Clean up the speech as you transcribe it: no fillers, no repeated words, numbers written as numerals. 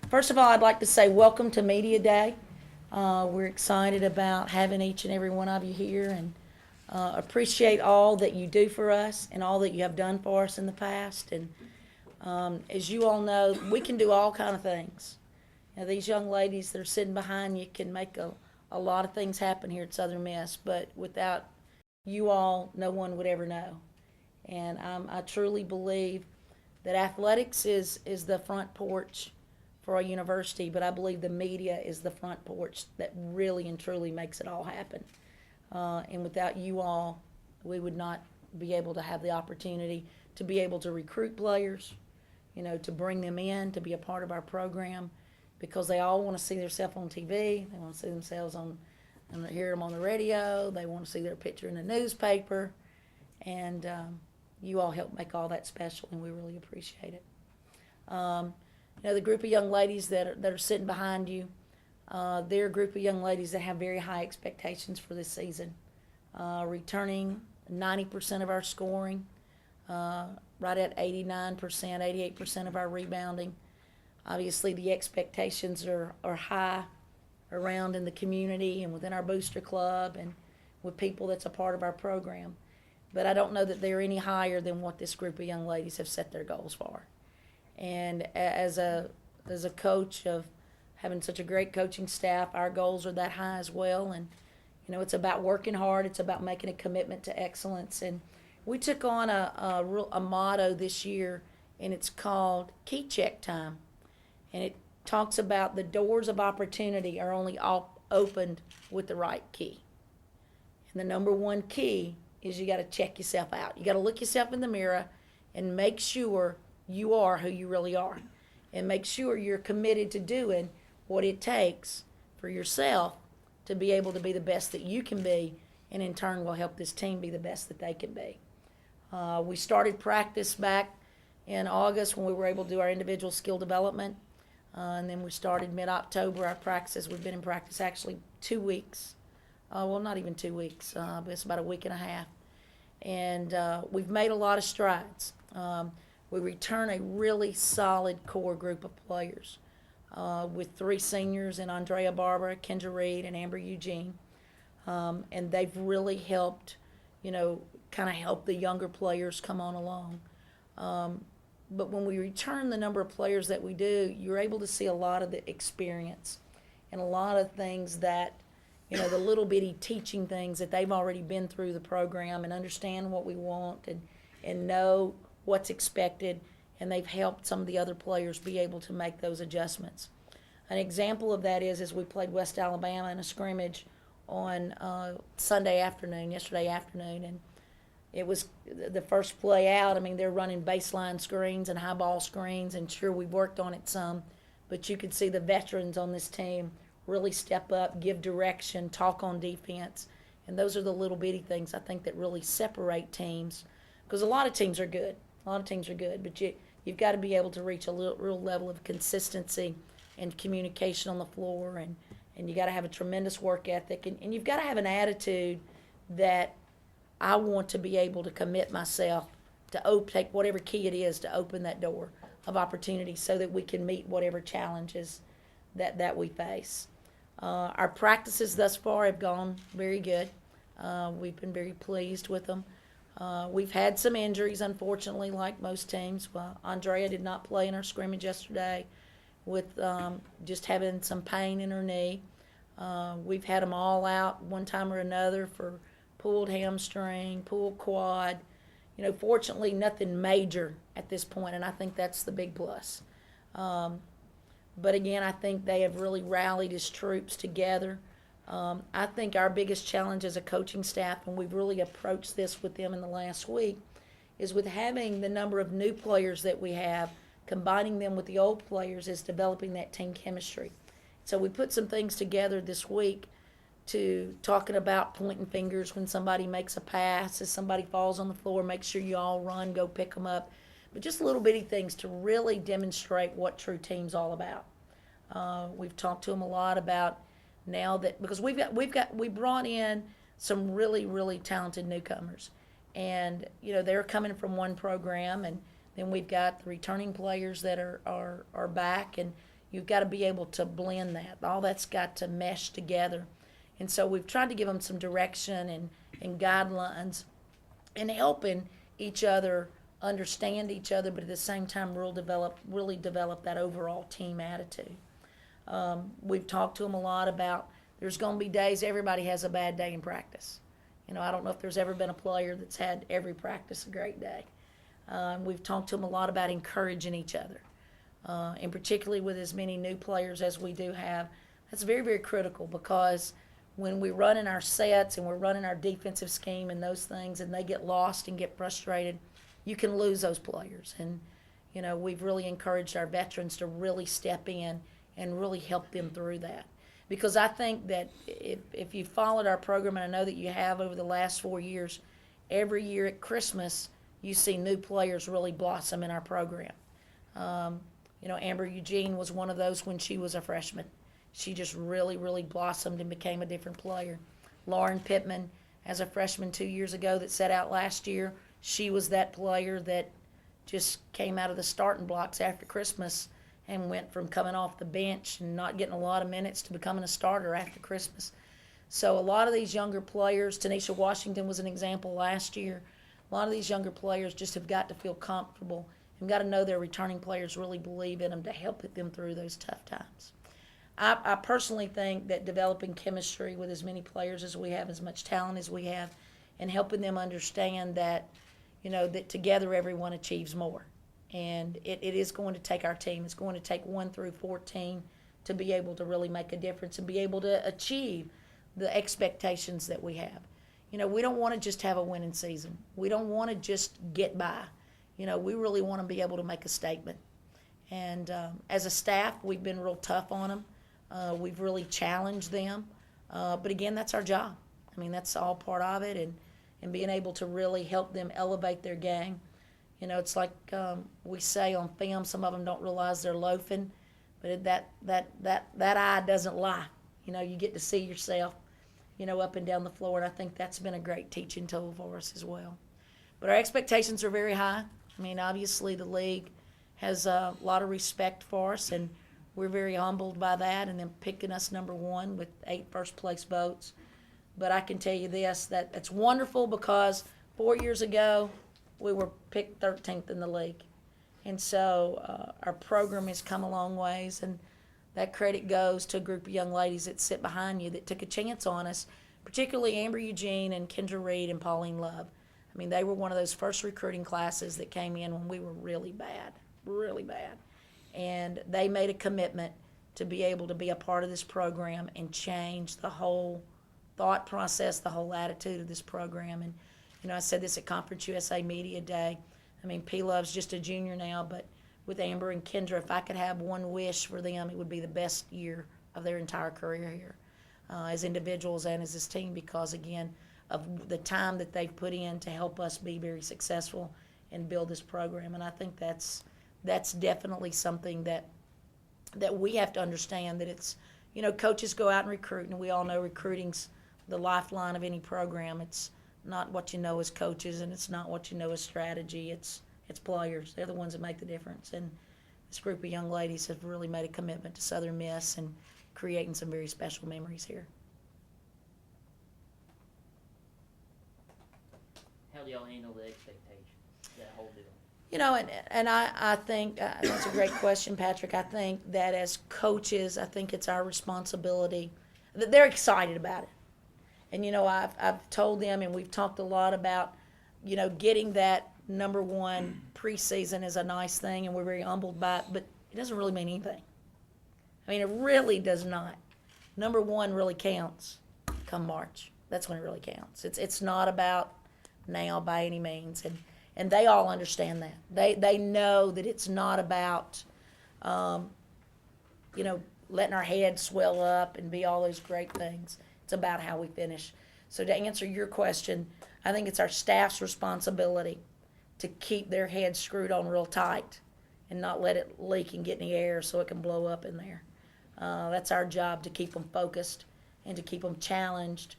First of all, I'd like to say welcome to Media Day. We're excited about having each and every one of you here and appreciate all that you do for us and all that you have done for us in the past. And as you all know, we can do all kind of things. These young ladies that are sitting behind you can make a lot of things happen here at Southern Miss, but without you all, no one would ever know. And I truly believe that athletics is the front porch for our university, but I believe the media is the front porch that really and truly makes it all happen. And without you all, we would not be able to have the opportunity to be able to recruit players, to bring them in, to be a part of our program, because they all want to see themselves on TV. They want to see themselves and hear them on the radio. They want to see their picture in the newspaper. And you all help make all that special, and we really appreciate it. The group of young ladies that are sitting behind you, they're a group of young ladies that have very high expectations for this season. Returning 90% of our scoring, right at 89%, 88% of our rebounding. Obviously, the expectations are high around in the community and within our booster club and with people that's a part of our program. But I don't know that they're any higher than what this group of young ladies have set their goals for. And as a coach of having such a great coaching staff, our goals are that high as well. And it's about working hard. It's about making a commitment to excellence. And we took on a motto this year, and it's called Key Check Time. And it talks about the doors of opportunity are only opened with the right key. And the number one key is you got to check yourself out. You got to look yourself in the mirror and make sure you are who you really are. And make sure you're committed to doing what it takes for yourself to be able to be the best that you can be, and in turn will help this team be the best that they can be. We started practice back in August when we were able to do our individual skill development. And then we started mid-October our practices. We've been in practice actually 2 weeks. Well, not even 2 weeks, but it's about a week and a half. And we've made a lot of strides. We return a really solid core group of players with 3 seniors in Andrea Barber, Kendra Reed, and Amber Eugene. And they've really helped, kind of help the younger players come on along. But when we return the number of players that we do, you're able to see a lot of the experience and a lot of things that, the little bitty teaching things that they've already been through the program and understand what we want and know what's expected, and they've helped some of the other players be able to make those adjustments. An example of that is we played West Alabama in a scrimmage on yesterday afternoon, and it was the first play out. I mean, they're running baseline screens and high ball screens, and sure, we worked on it some, but you could see the veterans on this team really step up, give direction, talk on defense, and those are the little bitty things I think that really separate teams, because a lot of teams are good. But you've got to be able to reach a real level of consistency and communication on the floor, and you got to have a tremendous work ethic, and you've got to have an attitude that I want to be able to commit myself to take whatever key it is to open that door of opportunity so that we can meet whatever challenges that we face. Our practices thus far have gone very good. We've been very pleased with them. We've had some injuries, unfortunately, like most teams. Well, Andrea did not play in our scrimmage yesterday with just having some pain in her knee. We've had them all out one time or another for pulled hamstring, pulled quad. Fortunately, nothing major at this point, and I think that's the big plus. But again, I think they have really rallied as troops together. I think our biggest challenge as a coaching staff, and we've really approached this with them in the last week, is with having the number of new players that we have, combining them with the old players, is developing that team chemistry. So we put some things together this week to talking about pointing fingers when somebody makes a pass, as somebody falls on the floor, make sure you all run, go pick them up. But just little bitty things to really demonstrate what true team's all about. We've talked to them a lot about now that, because we brought in some really, really talented newcomers. And, they're coming from one program, and then we've got the returning players that are back. And, You've got to be able to blend that. All that's got to mesh together. And so we've tried to give them some direction and guidelines and helping each other understand each other, but at the same time really develop that overall team attitude. We've talked to them a lot about there's going to be days everybody has a bad day in practice. I don't know if there's ever been a player that's had every practice a great day. We've talked to them a lot about encouraging each other, and particularly with as many new players as we do have. That's very, very critical, because when we're running our sets and we're running our defensive scheme and those things, and they get lost and get frustrated, you can lose those players. And, we've really encouraged our veterans to really step in and really help them through that. Because I think that if you followed our program, and I know that you have over the last 4 years, every year at Christmas, you see new players really blossom in our program. Amber Eugene was one of those when she was a freshman. She just really, really blossomed and became a different player. Lauren Pittman, as a freshman 2 years ago that set out last year, she was that player that just came out of the starting blocks after Christmas and went from coming off the bench and not getting a lot of minutes to becoming a starter after Christmas. So a lot of these younger players, Tanisha Washington was an example last year, a lot of these younger players just have got to feel comfortable and got to know their returning players really believe in them to help them through those tough times. I personally think that developing chemistry with as many players as we have, as much talent as we have, and helping them understand that, that together everyone achieves more. And it is going to take our team. It's going to take 1 through 14 to be able to really make a difference and be able to achieve the expectations that we have. We don't want to just have a winning season. We don't want to just get by. We really want to be able to make a statement. And as a staff, we've been real tough on them. We've really challenged them. But again, that's our job. That's all part of it, and being able to really help them elevate their game. It's like we say on film, some of them don't realize they're loafing, but that eye doesn't lie. You get to see yourself, up and down the floor, and I think that's been a great teaching tool for us as well. But our expectations are very high. Obviously the league has a lot of respect for us, and we're very humbled by that, and then picking us number 1 with 8 first-place votes. But I can tell you this, that it's wonderful, because 4 years ago, we were picked 13th in the league. And so our program has come a long ways, and that credit goes to a group of young ladies that sit behind you that took a chance on us, particularly Amber Eugene and Kendra Reed and Pauline Love. They were one of those first recruiting classes that came in when we were really bad. And they made a commitment to be able to be a part of this program and change the whole thought process, the whole attitude of this program. And, I said this at Conference USA Media Day. P. Love's just a junior now, but with Amber and Kendra, if I could have one wish for them, it would be the best year of their entire career here, as individuals and as this team, because, again, of the time that they've put in to help us be very successful and build this program. And I think that's definitely something that we have to understand, that it's, coaches go out and recruit, and we all know recruiting's the lifeline of any program. It's not what you know as coaches, and it's not what you know as strategy. It's players. They're the ones that make the difference. And this group of young ladies have really made a commitment to Southern Miss and creating some very special memories here. How do y'all handle the expectations, that whole deal? And I think that's a great question, Patrick. I think that as coaches, I think it's our responsibility. They're excited about it. And, I've told them, and we've talked a lot about, getting that number 1 preseason is a nice thing, and we're very humbled by it, but it doesn't really mean anything. It really does not. Number 1 really counts come March. That's when it really counts. It's not about now by any means. And they all understand that. They know that it's not about, letting our heads swell up and be all those great things. It's about how we finish. So to answer your question, I think it's our staff's responsibility to keep their heads screwed on real tight and not let it leak and get in the air so it can blow up in there. That's our job, to keep them focused and to keep them challenged